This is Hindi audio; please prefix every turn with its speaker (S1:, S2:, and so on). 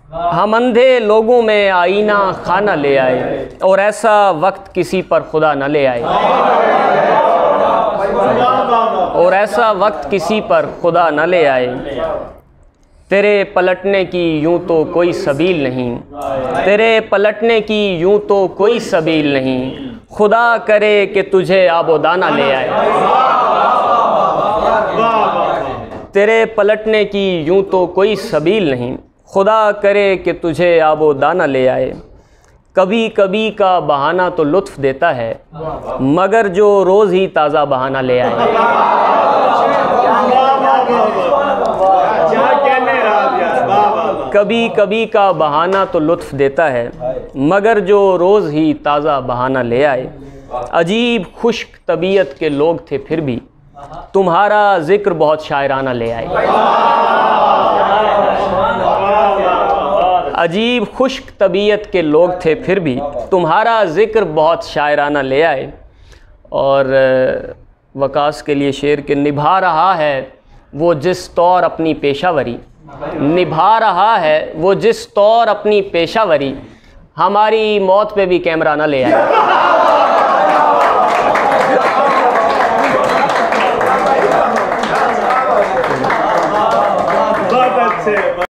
S1: हम अंधे लोगों में आईना खाना ले आए, और ऐसा वक्त किसी पर खुदा न ले आए, और ऐसा वक्त किसी पर खुदा न ले आए। तेरे पलटने की यूं तो कोई सबील नहीं, तेरे पलटने की यूं तो कोई सबील नहीं, खुदा करे कि तुझे आबोदाना ले आए। तेरे पलटने की यूं तो कोई सबील नहीं, खुदा करे कि तुझे आबोदाना ले आए। कभी कभी का बहाना तो लुत्फ़ देता है, मगर जो रोज़ ही ताज़ा बहाना ले आए। कभी कभी का बहाना तो लुत्फ़ देता है, मगर जो रोज़ ही ताज़ा बहाना ले आए। अजीब खुश्क तबीयत के लोग थे फिर भी, तुम्हारा ज़िक्र बहुत शायराना ले आए। अजीब खुश्क तबीयत के लोग थे फिर भी, तुम्हारा ज़िक्र बहुत शायराना ले आए। और वकास के लिए शेर के निभा रहा है वो जिस तौर अपनी पेशावरी, निभा रहा है वो जिस तौर अपनी पेशावरी, हमारी मौत पे भी कैमरा ना ले आए।